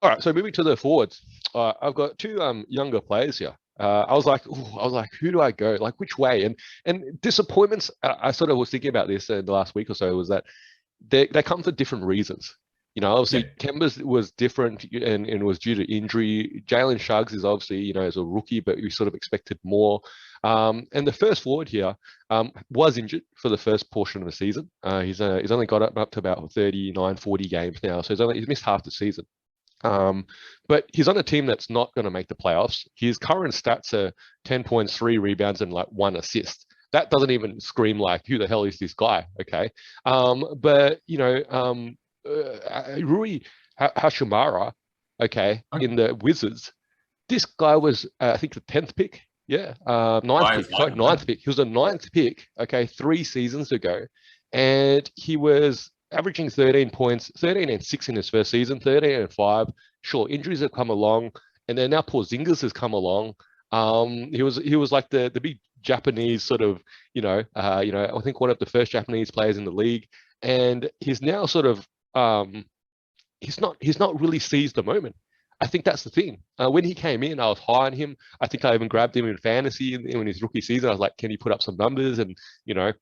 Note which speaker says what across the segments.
Speaker 1: All right, so moving to the forwards, I've got two younger players here. I was like, who do I go? Like, which way? And disappointments. I sort of was thinking about this in the last week or so. Was that they come for different reasons. You know,
Speaker 2: Yeah.
Speaker 1: obviously Kemba's was different and was due to injury. Jalen Suggs is obviously, as a rookie, but we sort of expected more. And the first forward here was injured for the first portion of the season. He's only got up to about 39, 40 games now, so he's missed half the season. Um, but he's on a team that's not going to make the playoffs. His current stats are 10 points, 3 rebounds, and like 1 assist. That doesn't even scream like, who the hell is this guy? Okay. But, Rui Hashimara, okay,
Speaker 2: Okay.
Speaker 1: in the Wizards, this guy was, I think, the 10th pick. Yeah. Ninth
Speaker 2: I
Speaker 1: pick.
Speaker 2: like
Speaker 1: Sorry,
Speaker 2: him, yeah.
Speaker 1: ninth pick. He was a ninth pick, okay, 3 seasons ago. And he was averaging 13 points, 13 and 6 in his first season, 13 and 5. Sure, injuries have come along, and then now Porzingis has come along. He was like the big Japanese sort of, I think one of the first Japanese players in the league, and he's now sort of he's not really seized the moment. I think that's the thing. When he came in, I was high on him. I think I even grabbed him in fantasy in his rookie season. I was like, can he put up some numbers? And you know,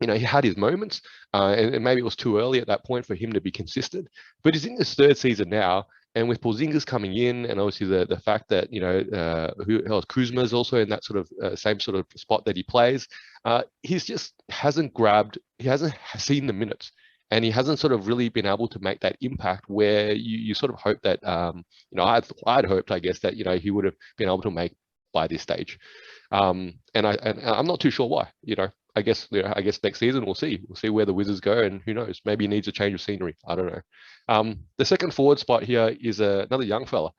Speaker 1: he had his moments, and maybe it was too early at that point for him to be consistent. But he's in his third season now, and with Porzingis coming in, and obviously the fact that who else Kuzma is also in that sort of same sort of spot that he plays, he's just hasn't grabbed, he hasn't seen the minutes. And he hasn't sort of really been able to make that impact where you sort of hope that I'd hoped, I guess, that he would have been able to make by this stage. And I'm not too sure why. I guess next season we'll see. We'll see where the Wizards go, and who knows? Maybe he needs a change of scenery. I don't know. The second forward spot here is another young fella.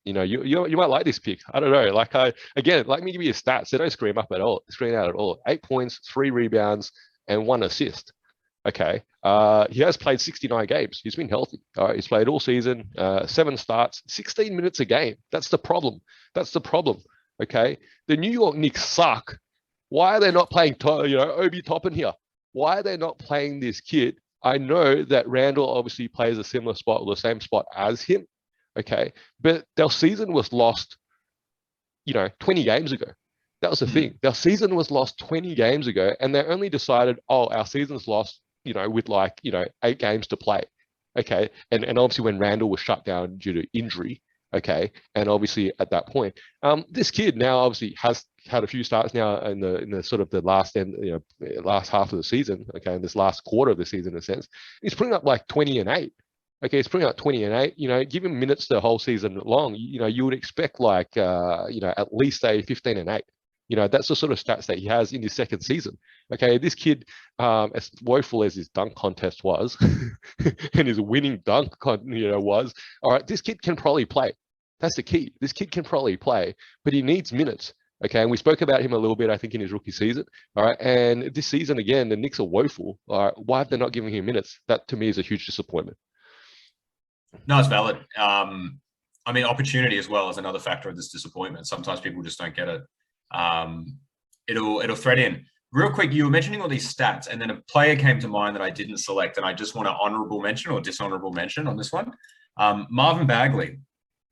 Speaker 1: You might like this pick. I don't know. Like again, let me give you his stats. They don't scream out at all. 8 points, 3 rebounds, and 1 assist. Okay. He has played 69 games. He's been healthy. All right. He's played all season, 7 starts, 16 minutes a game. That's the problem. That's the problem. Okay. The New York Knicks suck. Why are they not playing, Obi Toppin here? Why are they not playing this kid? I know that Randall obviously plays a similar spot or the same spot as him. Okay. But their season was lost, 20 games ago. That was the
Speaker 2: Hmm.
Speaker 1: thing. Their season was lost 20 games ago, and they only decided, oh, our season's lost, with like, 8 games to play. Okay. And obviously when Randall was shut down due to injury, okay. And obviously at that point, this kid now obviously has had a few starts now in the sort of the last end, last half of the season, okay, in this last quarter of the season in a sense. He's putting up like 20 and 8. Okay, he's putting up 20 and 8. Give him minutes the whole season long. You would expect like at least a 15 and 8. That's the sort of stats that he has in his second season. Okay, this kid, as woeful as his dunk contest was, and his winning was, all right, this kid can probably play. That's the key. This kid can probably play, but he needs minutes. Okay, and we spoke about him a little bit, I think, in his rookie season. All right, and this season again, the Knicks are woeful. All right, why have they not giving him minutes? That to me is a huge disappointment.
Speaker 2: No, it's valid. I mean, opportunity as well is another factor of this disappointment. Sometimes people just don't get it. Um, it'll thread in. Real quick, you were mentioning all these stats, and then a player came to mind that I didn't select, and I just want to honorable mention or dishonorable mention on this one. Marvin Bagley,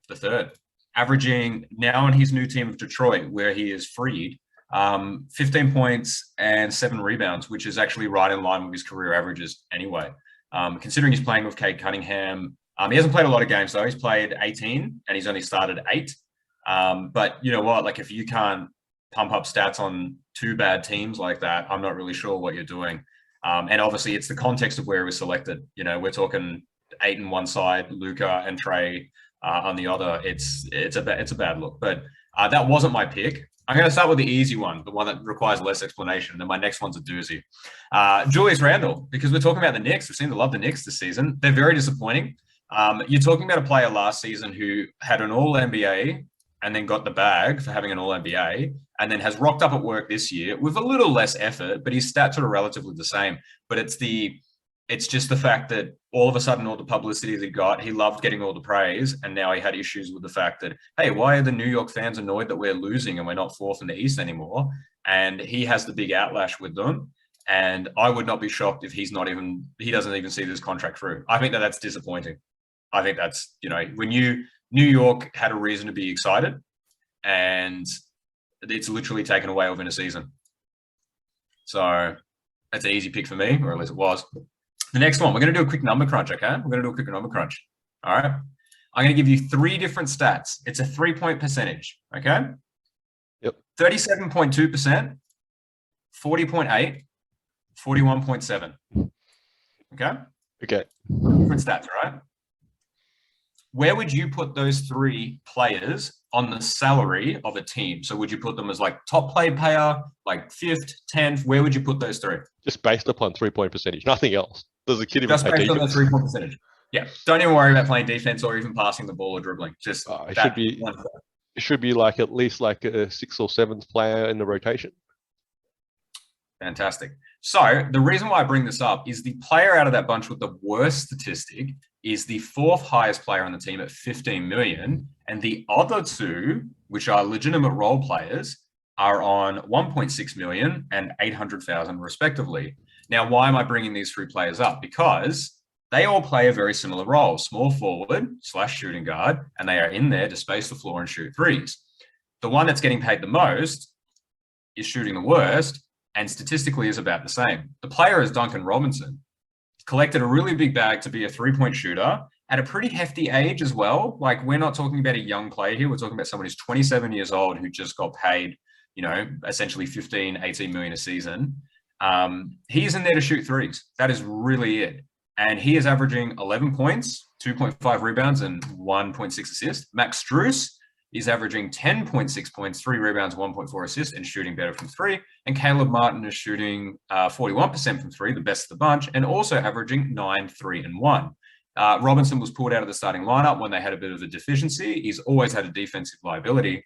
Speaker 2: the third, averaging now in his new team of Detroit, where he is freed, 15 points and 7 rebounds, which is actually right in line with his career averages anyway. Considering he's playing with Cade Cunningham, he hasn't played a lot of games though. He's played 18 and he's only started 8. But you know what? Like if you can't pump up stats on 2 bad teams like that, I'm not really sure what you're doing. And obviously, it's the context of where he was selected. We're talking 8 on one side, Luka and Trey on the other. It's a bad look. But that wasn't my pick. I'm going to start with the easy one, the one that requires less explanation. Then my next one's a doozy. Julius Randle, because we're talking about the Knicks. We seem to love the Knicks this season. They're very disappointing. You're talking about a player last season who had an All NBA and then got the bag for having an All NBA, and then has rocked up at work this year with a little less effort, but his stats are relatively the same. But it's just the fact that all of a sudden all the publicity that he got, he loved getting all the praise, and now he had issues with the fact that, hey, why are the New York fans annoyed that we're losing and we're not fourth in the East anymore? And he has the big outlash with them. And I would not be shocked if he doesn't even see this contract through. I think that that's disappointing. I think that's, when New York had a reason to be excited, and it's literally taken away within a season. So that's an easy pick for me, or at least it was. The next one, we're going to do a quick number crunch, okay? We're going to do a quick number crunch. All right. I'm going to give you 3 different stats. It's a 3-point percentage, okay?
Speaker 1: Yep.
Speaker 2: 37.2%, 40.8, 41.7. Okay?
Speaker 1: Okay.
Speaker 2: Different stats, right? Where would you put those 3 players on the salary of a team? So would you put them as like top paid player, like 5th, 10th? Where would you put those 3?
Speaker 1: Just based upon 3-point percentage, nothing else. Does the kid even
Speaker 2: Just
Speaker 1: play
Speaker 2: based on the
Speaker 1: defense?
Speaker 2: 3-point percentage. Yeah. Don't even worry about playing defense or even passing the ball or dribbling. Just
Speaker 1: it should be like at least like a 6th or 7th player in the rotation.
Speaker 2: Fantastic. So the reason why I bring this up is the player out of that bunch with the worst statistic is the 4th highest player on the team at 15 million. And the other 2, which are legitimate role players, are on 1.6 million and 800,000 respectively. Now, why am I bringing these 3 players up? Because they all play a very similar role, small forward / shooting guard, and they are in there to space the floor and shoot threes. The one that's getting paid the most is shooting the worst, and statistically is about the same. The player is Duncan Robinson. Collected a really big bag to be a 3-point shooter at a pretty hefty age as well. Like, we're not talking about a young player here. We're talking about someone who's 27 years old who just got paid, essentially 15, 18 million a season. He's in there to shoot threes. That is really it. And he is averaging 11 points, 2.5 rebounds, and 1.6 assists. Max Strus is averaging 10.6 points, 3 rebounds, 1.4 assists, and shooting better from 3. And Caleb Martin is shooting 41% from 3, the best of the bunch, and also averaging 9, 3, and 1. Robinson was pulled out of the starting lineup when they had a bit of a deficiency. He's always had a defensive liability.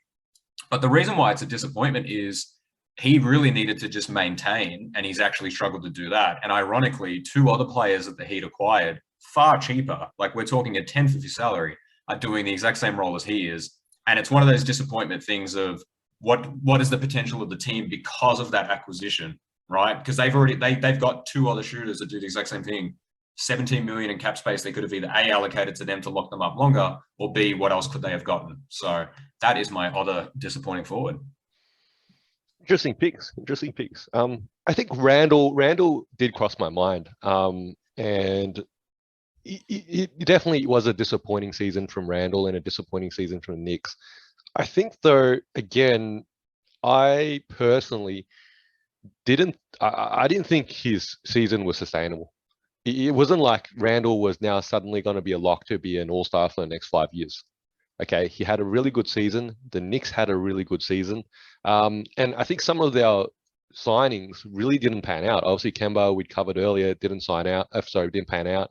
Speaker 2: But the reason why it's a disappointment is he really needed to just maintain, and he's actually struggled to do that. And ironically, 2 other players that the Heat acquired, far cheaper, like we're talking a 10th of his salary, are doing the exact same role as he is. And it's one of those disappointment things of what is the potential of the team because of that acquisition, right? Because they've got 2 other shooters that do the exact same thing. 17 million in cap space. They could have either A, allocated to them to lock them up longer, or B, what else could they have gotten? So that is my other disappointing forward.
Speaker 1: Interesting picks. I think Randall did cross my mind. And it definitely was a disappointing season from Randall and a disappointing season from the Knicks. I think, though, again, I personally didn't think his season was sustainable. It wasn't like Randall was now suddenly going to be a lock to be an all-star for the next 5 years. Okay, he had a really good season. The Knicks had a really good season. And I think some of their signings really didn't pan out. Obviously, Kemba, we'd covered earlier, didn't pan out.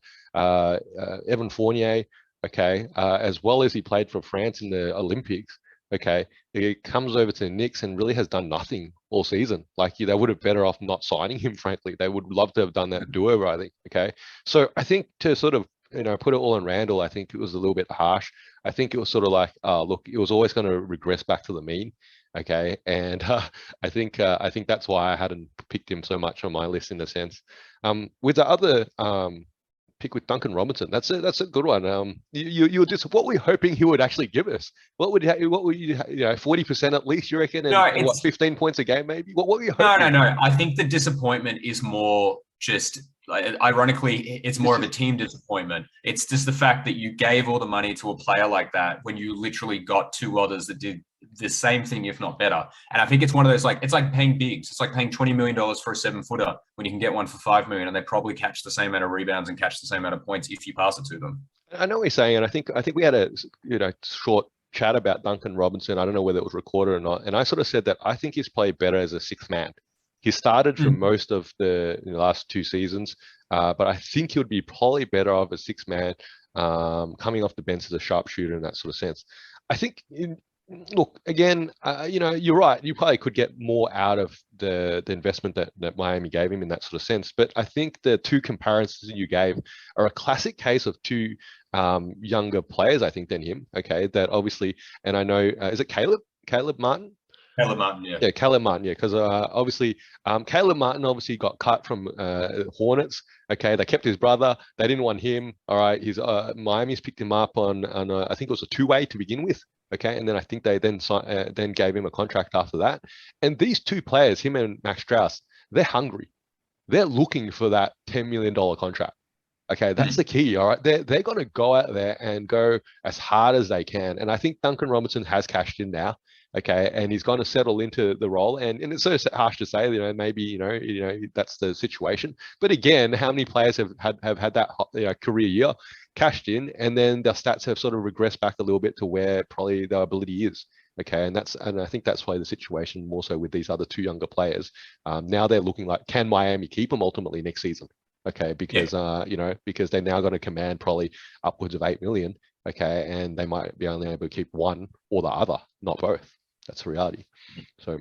Speaker 1: Evan Fournier, okay, as well as he played for France in the Olympics, okay, he comes over to the Knicks and really has done nothing all season. Like, they would have better off not signing him, frankly. They would love to have done that do-over, I think, okay? So I think to sort of, put it all on Randall, I think it was a little bit harsh. I think it was sort of like, look, it was always going to regress back to the mean, okay? And I think that's why I hadn't picked him so much on my list in a sense. With the other pick with Duncan Robinson, that's a good one. You just, what were you hoping he would actually give us? What would you 40% at least, you reckon? And 15 points a game maybe? What were you hoping?
Speaker 2: No. I think the disappointment is more just, ironically, it's more of a team disappointment. It's just the fact that you gave all the money to a player like that when you literally got 2 others that did the same thing, if not better. And I think it's one of those, it's like paying bigs. It's like paying $20 million for a 7-footer when you can get one for $5 million, and they probably catch the same amount of rebounds and catch the same amount of points if you pass it to them.
Speaker 1: I know what you're saying, and I think we had a short chat about Duncan Robinson. I don't know whether it was recorded or not, and I sort of said that I think he's played better as a 6th man. He started for most of the last 2 seasons, but I think he would be probably better off as 6th man, coming off the bench as a sharpshooter in that sort of sense. I think, look, again, you're right. You probably could get more out of the investment that Miami gave him in that sort of sense. But I think the 2 comparisons you gave are a classic case of 2 younger players, I think, than him. Okay, that obviously, and I know, is it Caleb Martin?
Speaker 2: Caleb Martin, yeah.
Speaker 1: Yeah, Caleb Martin, yeah, because obviously, Caleb Martin obviously got cut from Hornets. Okay, they kept his brother. They didn't want him. All right, he's Miami's picked him up on I think it was a two-way to begin with. Okay, and then I think they then gave him a contract after that. And these two players, him and Max Strauss, they're hungry. They're looking for that $10 million contract. Okay, that's the key. All right, they're going to go out there and go as hard as they can. And I think Duncan Robinson has cashed in now. Okay, and he's going to settle into the role. And it's so harsh to say, maybe that's the situation. But again, how many players have had that career year, cashed in, and then their stats have sort of regressed back a little bit to where probably their ability is. Okay, and I think that's why the situation more so with these other two younger players. Now they're looking like, can Miami keep them ultimately next season? Okay, because because they're now going to command probably upwards of 8 million. Okay, and they might be only able to keep one or the other, not both. That's the reality. So